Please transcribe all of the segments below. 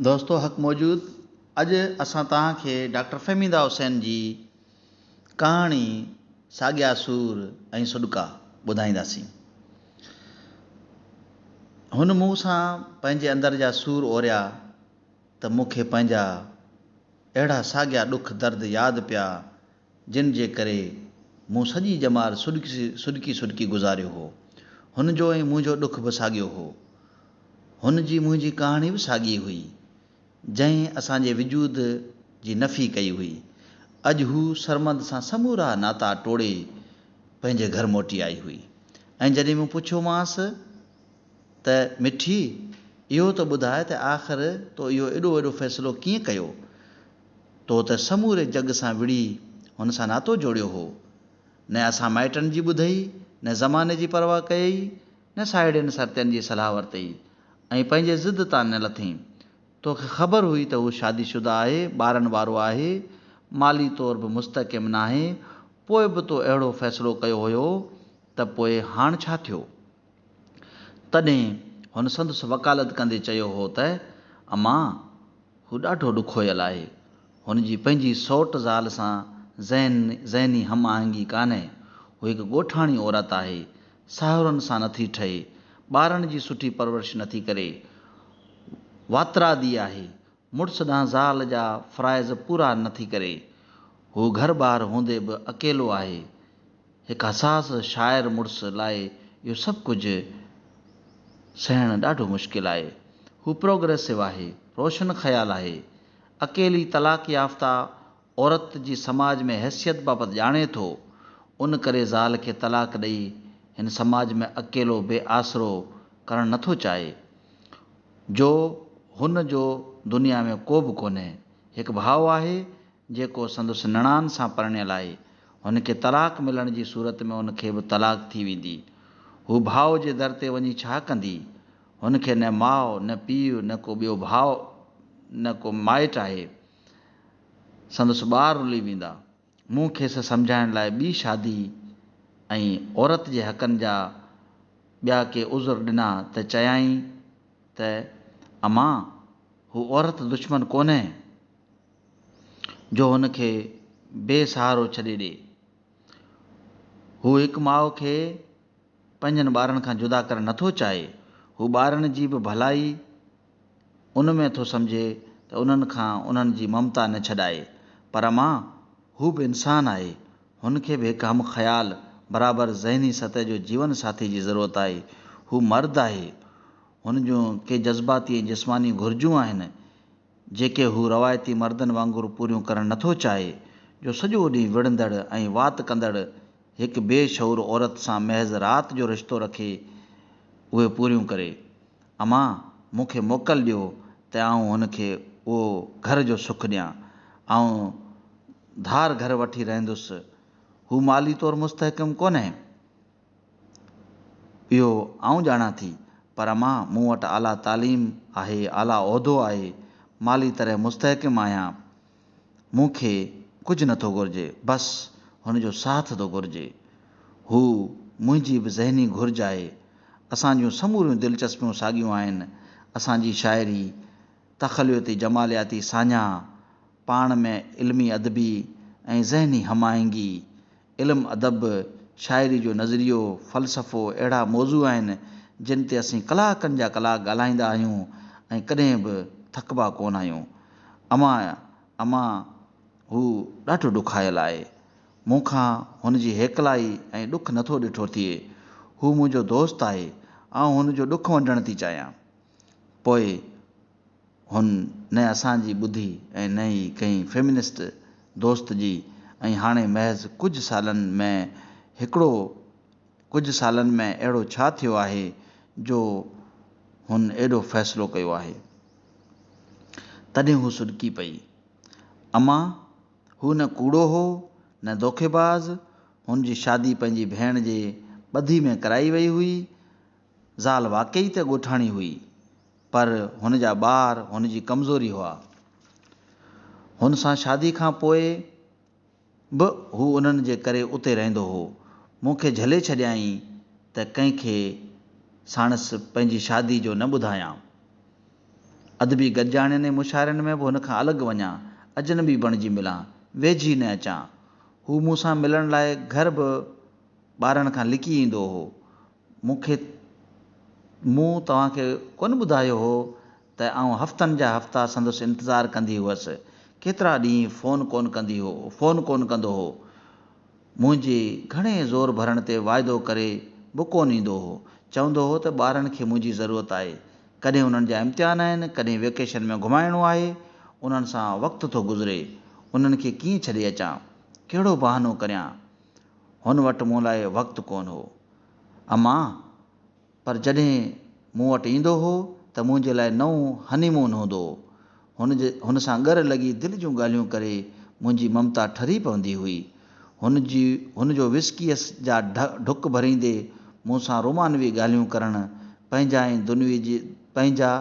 दोस्तो हक़ मौजूद अॼु असां तव्हांखे डॉक्टर फ़हमीदा हुसैन जी कहाणी साॻिया सूर ऐं सुॾका ॿुधाईंदासीं। हुन मूं सां पंहिंजे अंदर जा सूर ओरिया त मूंखे पंहिंजा अहिड़ा साॻिया ॾुख दर्द यादि पिया जिन जे करे मूं सॼी ॼमार सुॾकी गुज़ारियो हो। हुन जो ऐं मुंहिंजो ॾुख बि साॻियो हो। हुन जी मुंहिंजी कहाणी बि साॻी हुई जंहिं असांजे वजूद जी नफ़ी कई हुई। अॼु हू सरमंद सां समूरा नाता टोड़े पंहिंजे घर मोटी आई हुई ऐं जॾहिं मूं पुछियोमांसि त मिठी इहो त ॿुधाए त आख़िर तो इहो एॾो वॾो फ़ैसिलो कीअं कयो? तो त समूरे जग सां विड़ी हुन सां नातो जोड़ियो हो, न असां माइटनि जी ॿुधई, न ज़माने जी परवाह कयई, न साहेड़ियुनि सरतियुनि जी सलाह वरितई ऐं पंहिंजे ज़िद तां न लथई। तोखे ख़बर हुई त हू शादीशुदा आहे, ॿारनि वारो आहे, माली तौर बि मुस्तक़िम नाहे, पोइ बि तो अहिड़ो फ़ैसिलो कयो हुयो त पोइ हाणे छा थियो? तॾहिं हुन संदसि वकालत कंदे चयो हो त अम्मा हू ॾाढो ॾुखोयल आहे। हुन जी पंहिंजी सौट ज़ाल सां ज़हनी हम आहंगी कान्हे। हू हिकु ॻोठाणी औरत आहे, साहुरनि सां नथी ठहे, ॿारनि जी सुठी परवरिश नथी करे, वातरादी आहे, मुड़ुस ॾांहुं ज़ाल जा फ़राइज़ पूरा नथी करे। हू घर ॿार हूंदे बि अकेलो आहे। हिकु हसास शाइर मुड़ुस लाइ इहो सभु कुझु सहणु ॾाढो मुश्किल आहे। हू प्रोग्रेसिव आहे, रोशन ख़्याल आहे, अकेली तलाक याफ़्ता औरत जी समाज में हैसियत बाबति ॼाणे थो। उन करे ज़ाल खे तलाक ॾेई हिन समाज में अकेलो बेआसरो करणु नथो चाहे। जो हुन जो दुनिया में को बि कोन्हे। हिकु भाउ आहे जेको संदसि निणान सां परिणियल आहे। हुनखे तलाक मिलण जी सूरत में हुनखे बि तलाक थी वेंदी। हू भाउ जे दर ते वञी छा कंदी? हुनखे न माउ, न पीउ, न को ॿियो भाउ, न को माइट आहे। संदसि ॿार रुली वेंदा। मूं खेसि सम्झाइण लाइ ॿी शादी ऐं औरत जे हक़नि जा ॿिया के उज़ुर ॾिना त चयाईं त अम्मा हू औरत दुश्मन कोन्हे जो हुनखे बेसहारो छॾे ॾे। हू हिकु माउ खे पंहिंजनि ॿारनि खां जुदा करणु नथो चाहे। हू ॿारनि जी बि भलाई उन में थो सम्झे त उन्हनि खां उन्हनि जी ममता न छॾाए। पर मां हू बि इंसानु आहे। हुनखे बि हिकु हम ख़्याल बराबरि ज़हनी सतह जो जीवन साथी जी ज़रूरत आहे। हू मर्द आहे। हुन जूं के जज़्बाती ऐं जिस्मानी घुरिजूं आहिनि जेके हू रवायती मर्दनि वांगुरु पूरियूं करणु नथो चाहे। जो सॼो ॾींहुं विढ़ंदड़ ऐं वात कंदड़ हिकु बेशऊर औरत सां महज़ राति जो रिश्तो रखे उहे पूरियूं करे। अम्मा मूंखे मोकल ॾियो त आउं हुनखे उहो घर जो सुखु ॾियां। आउं धार घर वठी रहंदुसि। हू माली तौरु मुस्तहकम कोन्हे, इहो आउं ॼाणा थी, पर अम्मा मूं वटि आला तालीम आहे, आला उहिदो आहे, माली तरह मुस्तहकम आहियां। मूंखे कुझु नथो घुरिजे, बसि हुनजो साथ थो घुरिजे। हू मुंहिंजी बि ज़हनी घुरिज आहे। असां जूं समूरियूं दिलचस्पियूं साॻियूं आहिनि। असांजी शाइरी, तख़लियती जमालियाती साञा, पाण में इल्मी अदबी ऐं ज़हनी हमाहंगी, इल्मु अदब, शाइरी जो नज़रियो, फ़लसफ़ो अहिड़ा मौज़ू आहिनि जिन ते असीं कलाकनि जा कलाक ॻाल्हाईंदा आहियूं ऐं कॾहिं बि थकबा कोन आहियूं। अम्मा हू ॾाढो ॾुखायल आहे। मूंखां हुनजी हेकलाई ऐं ॾुखु नथो ॾिठो थिए। हू मुंहिंजो दोस्त आहे। आउं हुनजो ॾुखु वंडणु थी चाहियां। पोइ हुन न असांजी ॿुधी ऐं न ई कंहिं फेमिनिस्ट दोस्त जी ऐं हाणे महज़ कुझु सालनि में अहिड़ो छा थियो आहे जो हुन एॾो फ़ैसिलो कयो आहे? तॾहिं हू सुॾकी पई। अम्मा हू न कूड़ो हो, न धोखेबाज़। हुनजी शादी पंहिंजी भेण जे ॿधी में कराई वई हुई। ज़ाल वाक़ई त ॻोठाणी हुई, पर हुन जा ॿार हुनजी कमज़ोरी हुआ। हुन सां शादी खां पोइ बि हू उन्हनि जे करे उते रहंदो हो। मूंखे झले छॾियाईं त कंहिंखे साणसि पंहिंजी शादी जो न ॿुधायां। अदबी गॾिजाणियुनि ऐं मुशाइरनि में बि हुन खां अलॻि वञा, अजनबी बणिजी मिलां, वेझी न अचां। हू मूंसां मिलण लाइ घर बि ॿारनि खां लिकी ईंदो हो। मूं तव्हांखे कोन ॿुधायो हो त आउं हफ़्तनि जा हफ़्ता संदसि इंतज़ारु कंदी हुअसि। केतिरा ॾींहं फ़ोन कोन कंदो हो। मुंहिंजे घणे ज़ोर भरण ते वाइदो करे बि कोन ईंदो हो। चवंदो हो त ॿारनि खे मुंहिंजी ज़रूरत आहे, कॾहिं उन्हनि जा इम्तिहान आहिनि, कॾहिं वेकेशन में घुमाइणो आहे, उन्हनि सां वक़्तु थो गुज़रे, उन्हनि खे कीअं छॾे अचां, कहिड़ो बहानो करियां। हुन वटि मूं लाइ वक़्तु कोन हो अम्मा, पर जॾहिं मूं वटि ईंदो हो त मुंहिंजे लाइ नओं हनीमून हूंदो हो। हुन सां ॻर लॻी दिलि जूं ॻाल्हियूं करे मुंहिंजी ममता ठरी पवंदी हुई। हुनजो विस्कीअ जा ढुक भरींदे मूंसां रोमानवी ॻाल्हियूं करणु, पंहिंजा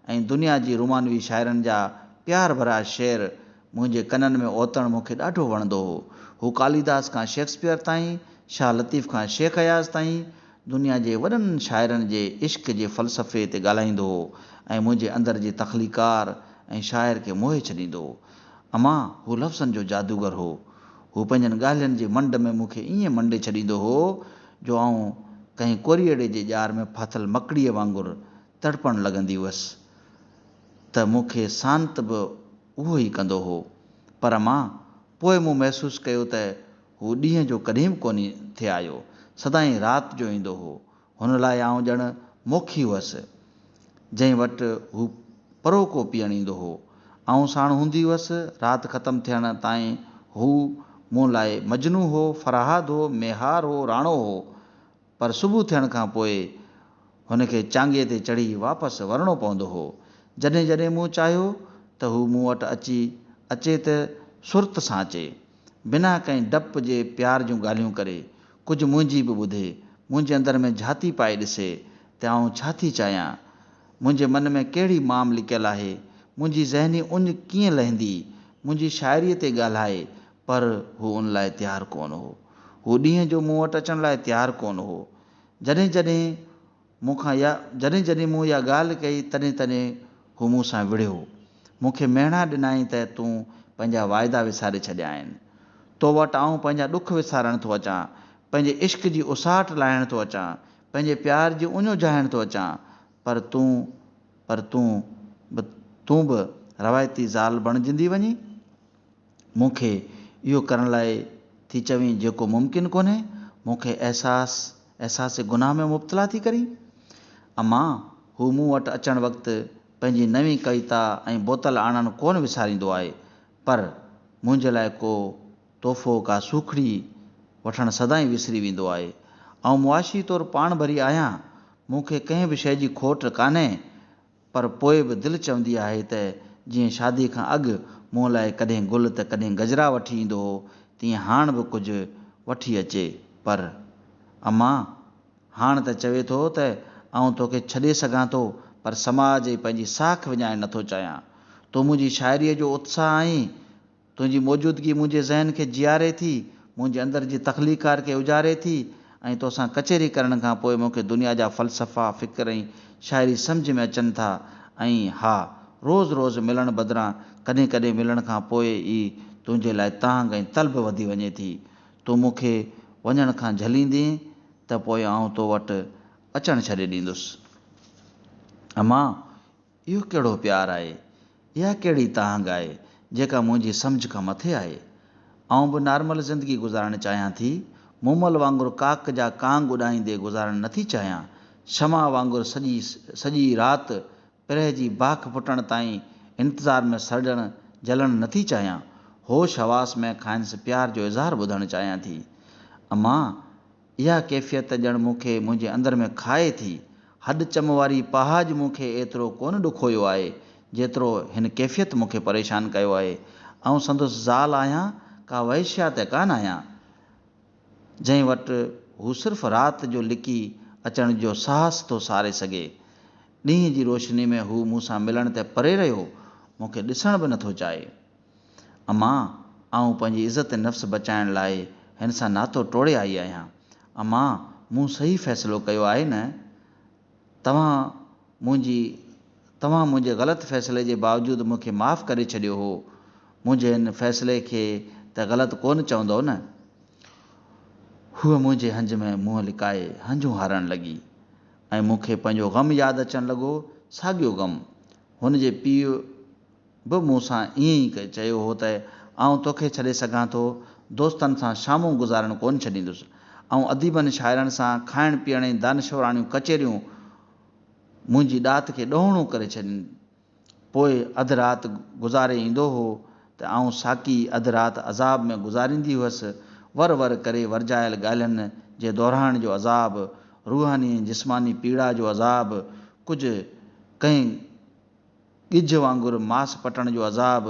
ऐं दुनिया जी रोमानवी शाइरनि जा प्यार भरा शेर मुंहिंजे कननि में ओतणु मूंखे ॾाढो वणंदो हो। हू कालीदास खां शेक्सपियर ताईं, शाह लतीफ़ खां शेख अयाज़ ताईं दुनिया जे वॾनि शाइरनि जे इश्क जे फ़लसफ़े ते ॻाल्हाईंदो हो ऐं मुंहिंजे अंदर जे तख़लीकार ऐं शाइर खे मोहे छॾींदो हो। अम्मा, हू लफ़्ज़नि जो जादूगर हो। हू पंहिंजनि ॻाल्हियुनि जे मंड में मूंखे ईअं मंडे छॾींदो हो जो आउं कंहिं कोरीअड़े जे ॼार में फाथल मकड़ीअ वांगुरु तड़पणु लॻंदी हुअसि त मूंखे शांत बि उहो ई कंदो हो। पर मां पोइ मूं महसूसु कयो त हू ॾींहं जो कॾहिं बि कोन थिए आयो, सदाईं राति जो ईंदो हो। हुन लाइ आउं ॼणु मोखी हुअसि जंहिं वटि हू परोको पीअणु ईंदो हो। आउं साण हूंदी हुअसि। राति ख़तमु थियण ताईं हू मूं लाइ मजनू हो, फराहाद हो, मेहार हो, राणो हो। पर सुबुह थियण खां पोइ हुनखे चांगीअ ते चढ़ी वापसि वरणो पवंदो हो। जॾहिं जॾहिं मूं चाहियो त हू मूं वटि अचे त सुर्त सां अचे, बिना कंहिं डप जे प्यार जूं ॻाल्हियूं करे, कुझु मुंहिंजी बि ॿुधे, मुंहिंजे अंदर में झाती पाए ॾिसे त आउं छा थी चाहियां, मुंहिंजे मन में कहिड़ी माम लिकियलु आहे, मुंहिंजी ज़हनी उञ कीअं लहंदी, मुंहिंजी शाइरीअ ते ॻाल्हाए। पर हू उन लाइ तयारु कोन हो। हू ॾींहं जो मूं वटि अचण लाइ तयारु कोन हो। जॾहिं जॾहिं मूं इहा ॻाल्हि कई तॾहिं तॾहिं हू मूंसां विढ़ियो। मूंखे मेणा ॾिनई त तूं पंहिंजा वाइदा विसारे छॾिया आहिनि। तो वटि आउं पंहिंजा ॾुख विसारणु थो अचां, पंहिंजे इश्क जी उसाहट लाहिणु थो अचां, पंहिंजे प्यार जी उञ उजाइणु थो अचां। पर तूं बि रवायती ज़ाल बणिजंदी वञी। मूंखे इहो करण लाइ थी चवीं जेको मुमकिन कोन्हे। मूंखे अहसास गुनाह में मुब्तला थी करी। अम्मा, हू मूं वटि अचणु वक़्तु पंहिंजी नवीं कविता ऐं बोतल आणणु कोन विसारींदो आहे, पर मुंहिंजे लाइ को तोहफ़ो, का सूखड़ी वठणु सदाईं विसरी वेंदो आहे। ऐं मुआशी तौरु पाण भरी आहियां, मूंखे कंहिं बि शइ जी खोट कान्हे। पर पोइ बि दिलि चवंदी आहे त जीअं शादी खां अॻु मूं लाइ कॾहिं गुल त कॾहिं गजरा वठी ईंदो हो, तीअं हाणे बि कुझु वठी अचे। पर अम्मा, हाणे त चवे थो त आउं तोखे छॾे सघां थो, पर समाज ऐं पंहिंजी साख विञाइणु नथो चाहियां। तूं मुंहिंजी शाइरीअ जो उत्साह आहीं। तुंहिंजी मौजूदगी मुंहिंजे ज़हन खे जियारे थी, मुंहिंजे अंदर जी तख़लीकार खे उजारे थी। ऐं तोसां कचहरी करण खां पोइ मूंखे दुनिया जा फ़लसफ़ा, फ़िक्र ऐं शाइरी सम्झ में अचनि था। ऐं हा, रोज़ु रोज़ु मिलण बदिरां कॾहिं कॾहिं मिलण खां पोइ ई तुंहिंजे लाइ तांग ऐं तलब वधी वञे थी। तूं मूंखे वञण खां झलींदे त पोइ आउं तो वटि अचणु छॾे ॾींदुसि। अम्मा, इहो कहिड़ो प्यारु आहे, इहा कहिड़ी तांग आहे जेका मुंहिंजी सम्झ खां मथे आहे। आउं बि नॉर्मल ज़िंदगी गुज़ारणु चाहियां थी। मूमल वांगुरु काक जा कांग उॾाईंदे गुज़ारणु नथी चाहियां। शमा वांगुरु सॼी राति पिरह जी बाख फुटण ताईं इंतज़ार में सड़णु जलणु नथी चाहियां। होश हवास में खाइंसि प्यार जो इज़हार ॿुधणु चाहियां थी। अम्मा, इहा कैफ़ियत ॼणु मूंखे मुंहिंजे अंदर में खाए थी। हॾ चम वारी पहाज मूंखे एतिरो कोन ॾुखोयो आहे जेतिरो हिन कैफ़ियत मूंखे परेशान कयो आहे। ऐं संदसि ज़ाल आहियां, का वैश्या त कान आहियां जंहिं वटि हू सिर्फ़ु राति जो लिकी अचण जो साहस थो सारे सघे। ॾींहं जी रोशनी में हू मूंसां मिलण ते परे रहियो, मूंखे ॾिसण बि नथो चाहे। अम्मा, आउं पंहिंजी इज़त नफ़्स बचाइण लाइ हिन सां नातो टोड़े आई आहियां। अम्मा, मूं सही फ़ैसिलो कयो आहे न? तव्हां मुंहिंजे ग़लति फ़ैसिले जे बावजूदि मूंखे माफ़ु करे छॾियो हो। मुंहिंजे हिन फ़ैसिले खे त ग़लति कोन चवंदो न। हूअ मुंहिंजे हंज में मुंहुं लिकाए हंजूं हारण लॻी ऐं मूंखे पंहिंजो ग़म यादि अचणु लॻो, साॻियो ग़म। हुन जे पीउ बि मूं सां ईअं ई चयो हो त आउं तोखे छॾे सघां थो, दोस्तनि सां शामूं गुज़ारणु कोन छॾींदुसि, ऐं अदीबनि शाइरनि सां खाइण पीअण ऐं दानशवराणियूं कचेरियूं मुंहिंजी ॾात खे ॾोहिणो करे छॾीनि। पोइ अधु राति गुज़ारे ईंदो हो त आउं साकी अधु राति अज़ाब में गुज़ारींदी हुअसि। वर करे वरजायल ॻाल्हियुनि जे दोहराइण जो अज़ाब, रूहानी ऐं जिस्मानी पीड़ा जो अज़ाब, कुझु कंहिं ॻिज वांगुरु मांस पटण जो अज़ाब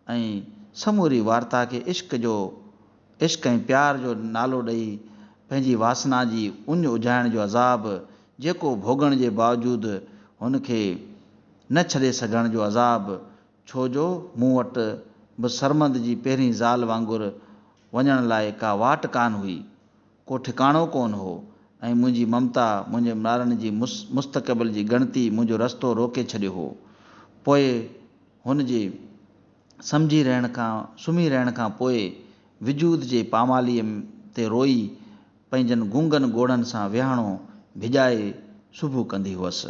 ऐं समूरी वार्ता खे इश्क ऐं प्यार जो नालो ॾेई पंहिंजी वासना जी उञ उजाइण जो अज़ाब, जेको भोगण जे बावजूदि हुनखे न छॾे सघण जो अज़ाब, छो जो मूं वटि बि सरमंद जी पहिरीं ज़ाल वांगुरु वञण लाइ का वाट कान हुई, को ठिकाणो कोन हो ऐं मुंहिंजी ममता मुंहिंजे ॿारनि जी मुस्तक़बिल जी ॻणती मुंहिंजो रस्तो रोके छॾियो हो। पोइ हुन जे सम्झी रहण खां सुम्ही रहण खां पोइ वजूद जे पामालीअ ते रोई पंहिंजनि गूंगनि ॻोड़नि सां विहाणो भिॼाए सुबुह कंदी हुअसि।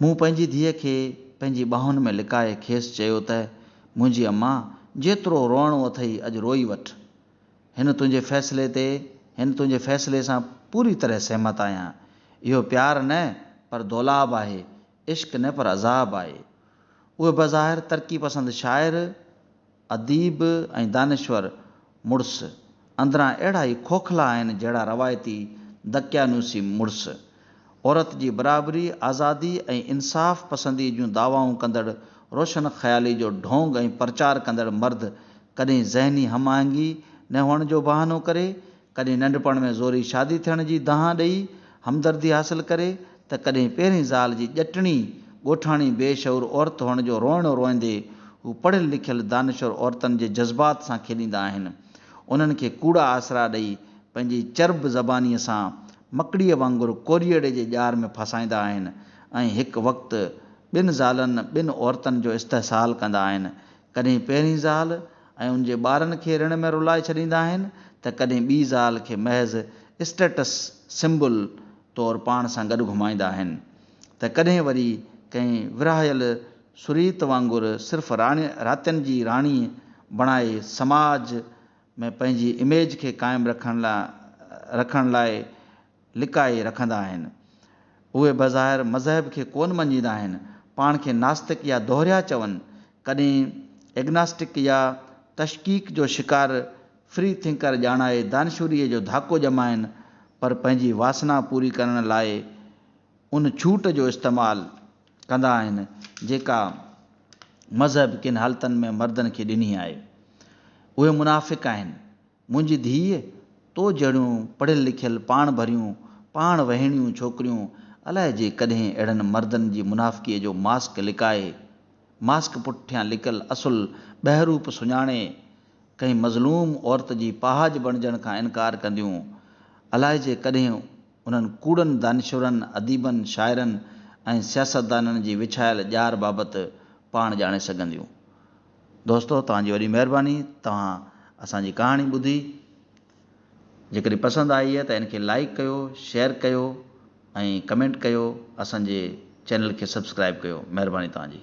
मूं पंहिंजी धीअ खे पंहिंजी ॿाहुनि में लिकाए खेसि चयो त मुंहिंजी अम्मा, जेतिरो रोइणो अथई अॼु रोई वठि। हिन तुंहिंजे फ़ैसिले सां पूरी तरह सहमत आहियां। इहो प्यार न पर दौलाब आहे, इश्क न पर अज़ाब आहे। उहे बज़ाहिर तरक़ी पसंद शाइर, अदीब ऐं दानश्वर मुड़ुसु अंदरां अहिड़ा ई खोखला आहिनि जहिड़ा रवायती दकियानूसी मुड़ुसु। औरत जी बराबरी, आज़ादी ऐं इंसाफ़ पसंदी जूं दावाऊं कंदड़ रोशन ख़याली जो ढोंग ऐं प्रचार कंदड़ मर्द कॾहिं ज़हनी हमआहंगी न हुअण जो बहानो करे, कॾहिं नंढपण में ज़ोरी शादी थियण जी दांह ॾेई हमदर्दी हासिल करे, त कॾहिं पहिरीं ज़ाल जी ॼटणी ॻोठाणी बेशऊर औरत हुअण जो रोइणो रोईंदे हू पढ़ियल लिखियल दानश्वर औरतनि जे जज़्बात सां खेॾींदा आहिनि, उन्हनि खे कूड़ा आसरा ॾेई पंहिंजी चर्ब ज़बानीअ सां मकड़ीअ वांगुरु कोरीअड़े जे ॼार में फसाईंदा आहिनि ऐं हिकु वक़्तु ॿिनि ज़ालनि ॿिनि औरतुनि जो इस्तेहसाल कंदा आहिनि। कॾहिं पहिरीं ज़ाल ऐं उन जे ॿारनि खे रिण में रुलाए छॾींदा आहिनि, त कॾहिं ॿी ज़ाल खे महज़ स्टेटस सिंबल तौरु पाण सां गॾु घुमाईंदा आहिनि, त कॾहिं वरी कंहिं विरहायल सुरीत वांगुरु सिर्फ़ु रातियुनि जी राणी बणाए समाज में पंहिंजी इमेज खे क़ाइमु रखण लाइ लिकाए रखंदा आहिनि। उहे बज़ाहिर मज़हब खे कोन मञींदा आहिनि, पाण खे नास्तिक या दोहरिया चवनि, कॾहिं एग्नास्टिक या तशकीक जो शिकार फ्री थिंकर ॼाणाए दानशूरीअ जो धाको ॼमाइनि, पर पंहिंजी वासना पूरी करण लाइ उन छूट जो इस्तेमालु कंदा आहिनि जेका मज़हब किन हालतुनि में मर्दनि खे ॾिनी आहे। उहे मुनाफ़िक़ आहिनि। मुंहिंजी धीअ, तो जहिड़ियूं पढ़ियल लिखियल पाण भरियूं पाण वहिणियूं छोकिरियूं अलाए जे कॾहिं अहिड़नि मर्दनि जी मुनाफ़िकीअ जो मास्क लिकाए, मास्क पुठियां लिकल असुल बहरूप सुञाणे कंहिं मज़लूम औरत जी पहाज बणजण खां इनकार कंदियूं, अलाए जे कॾहिं उन्हनि कूड़नि दानशूरनि, अदीबनि, शाइरनि ऐं सियासतदाननि जी विछायल ॼार बाबति पाण ॼाणे सघंदियूं। दोस्तो, तव्हांजी वॾी महिरबानी। तव्हां असांजी कहाणी ॿुधी, जेकॾहिं पसंदि आई आहे त इनखे लाइक कयो, शेयर कयो ऐं कमेंट कयो, असांजे चैनल खे सब्सक्राइब कयो। महिरबानी तव्हांजी।